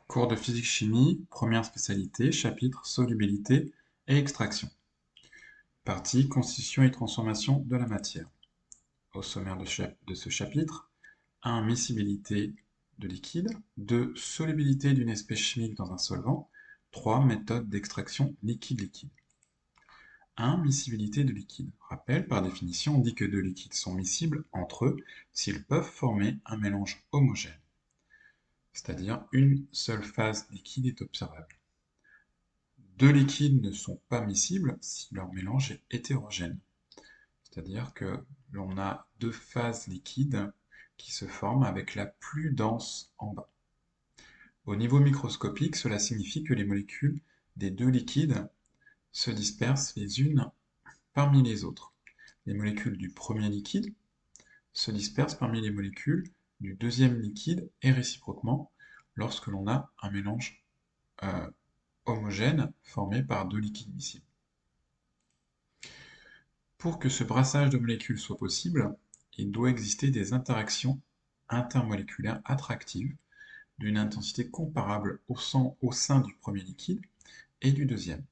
Cours de physique-chimie, première spécialité, chapitre solubilité et extraction. Partie constitution et transformation de la matière. Au sommaire de ce chapitre, 1. Miscibilité de liquide, 2. Solubilité d'une espèce chimique dans un solvant, 3. Méthode d'extraction liquide-liquide. 1. Miscibilité de liquide. Rappel, par définition, on dit que deux liquides sont miscibles entre eux s'ils peuvent former un mélange homogène, c'est-à-dire une seule phase liquide est observable. Deux liquides ne sont pas miscibles si leur mélange est hétérogène, c'est-à-dire que l'on a deux phases liquides qui se forment avec la plus dense en bas. Au niveau microscopique, cela signifie que les molécules des deux liquides se dispersent les unes parmi les autres. Les molécules du premier liquide se dispersent parmi les molécules du deuxième liquide et réciproquement lorsque l'on a un mélange homogène formé par deux liquides miscibles. Pour que ce brassage de molécules soit possible, il doit exister des interactions intermoléculaires attractives d'une intensité comparable au sein du premier liquide et du deuxième.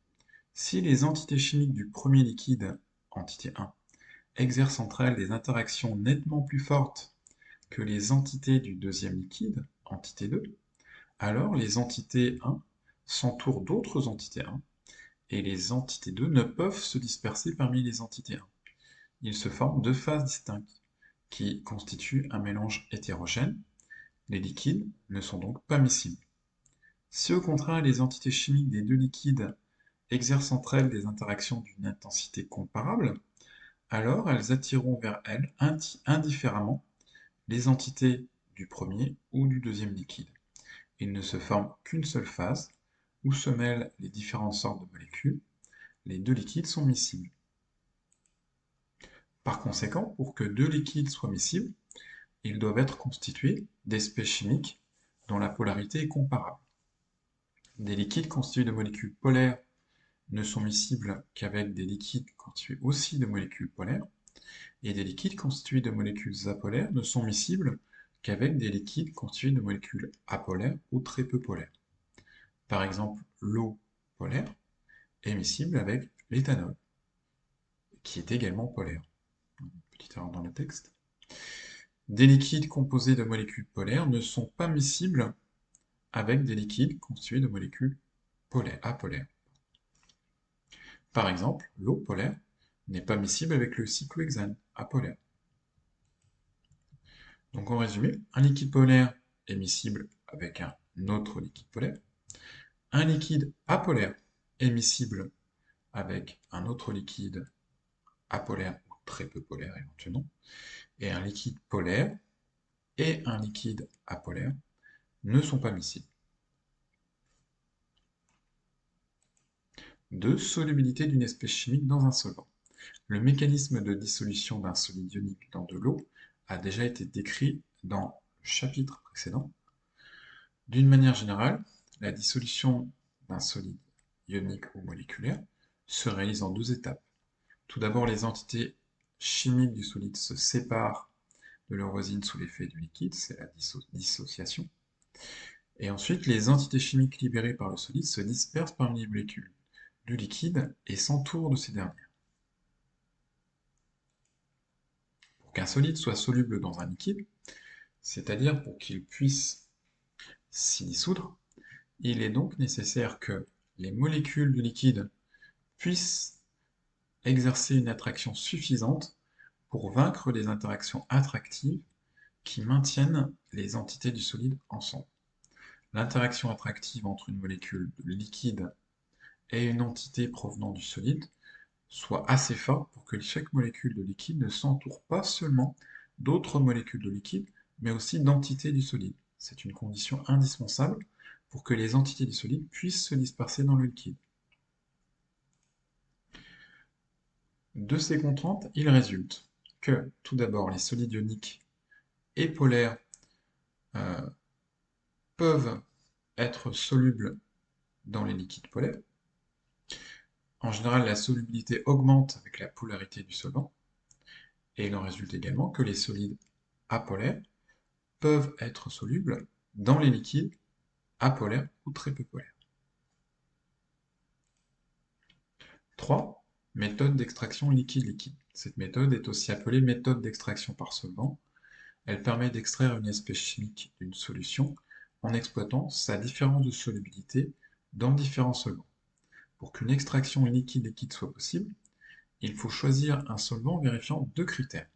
Si les entités chimiques du premier liquide, entité 1, exercent entre elles des interactions nettement plus fortes que les entités du deuxième liquide, entité 2, alors les entités 1 s'entourent d'autres entités 1 et les entités 2 ne peuvent se disperser parmi les entités 1. Il se forme deux phases distinctes qui constituent un mélange hétérogène. Les liquides ne sont donc pas miscibles. Si au contraire les entités chimiques des deux liquides exercent entre elles des interactions d'une intensité comparable, alors elles attireront vers elles indifféremment les entités du premier ou du deuxième liquide. Il ne se forme qu'une seule phase où se mêlent les différentes sortes de molécules. Les deux liquides sont miscibles. Par conséquent, pour que deux liquides soient miscibles, ils doivent être constitués d'espèces chimiques dont la polarité est comparable. Des liquides constitués de molécules polaires ne sont miscibles qu'avec des liquides constitués aussi de molécules polaires, et des liquides constitués de molécules apolaires ne sont miscibles qu'avec des liquides constitués de molécules apolaires ou très peu polaires. Par exemple, l'eau polaire est miscible avec l'éthanol, qui est également polaire. Petite erreur dans le texte. Des liquides composés de molécules polaires ne sont pas miscibles avec des liquides constitués de molécules apolaires. Par exemple, l'eau polaire n'est pas miscible avec le cyclohexane apolaire. Donc en résumé, un liquide polaire est miscible avec un autre liquide polaire. Un liquide apolaire est miscible avec un autre liquide apolaire ou très peu polaire éventuellement. Et un liquide polaire et un liquide apolaire ne sont pas miscibles. 2. Solubilité d'une espèce chimique dans un solvant. Le mécanisme de dissolution d'un solide ionique dans de l'eau a déjà été décrit dans le chapitre précédent. D'une manière générale, la dissolution d'un solide ionique ou moléculaire se réalise en deux étapes. Tout d'abord, les entités chimiques du solide se séparent de leur voisine sous l'effet du liquide, c'est la dissociation. Et ensuite, les entités chimiques libérées par le solide se dispersent parmi les molécules du liquide et s'entourent de ces dernières. Pour qu'un solide soit soluble dans un liquide, c'est-à-dire pour qu'il puisse s'y dissoudre, il est donc nécessaire que les molécules du liquide puissent exercer une attraction suffisante pour vaincre les interactions attractives qui maintiennent les entités du solide ensemble. L'interaction attractive entre une molécule de liquide et une entité provenant du solide soit assez forte pour que chaque molécule de liquide ne s'entoure pas seulement d'autres molécules de liquide, mais aussi d'entités du solide. C'est une condition indispensable pour que les entités du solide puissent se disperser dans le liquide. De ces contraintes, il résulte que, tout d'abord, les solides ioniques et polaires peuvent être solubles dans les liquides polaires. En général, la solubilité augmente avec la polarité du solvant, et il en résulte également que les solides apolaires peuvent être solubles dans les liquides apolaire ou très peu polaire. 3. Méthode d'extraction liquide-liquide. Cette méthode est aussi appelée méthode d'extraction par solvant. Elle permet d'extraire une espèce chimique d'une solution en exploitant sa différence de solubilité dans différents solvants. Pour qu'une extraction liquide-liquide soit possible, il faut choisir un solvant vérifiant deux critères.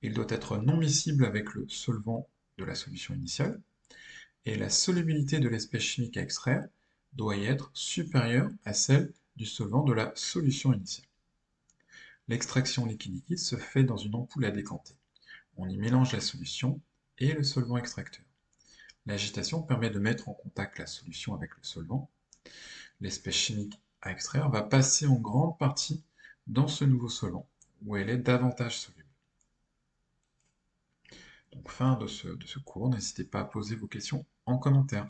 Il doit être non miscible avec le solvant de la solution initiale, et la solubilité de l'espèce chimique à extraire doit y être supérieure à celle du solvant de la solution initiale. L'extraction liquide-liquide se fait dans une ampoule à décanter. On y mélange la solution et le solvant extracteur. L'agitation permet de mettre en contact la solution avec le solvant. L'espèce chimique à extraire va passer en grande partie dans ce nouveau solvant, où elle est davantage soluble. Donc fin de ce cours, n'hésitez pas à poser vos questions en commentaire.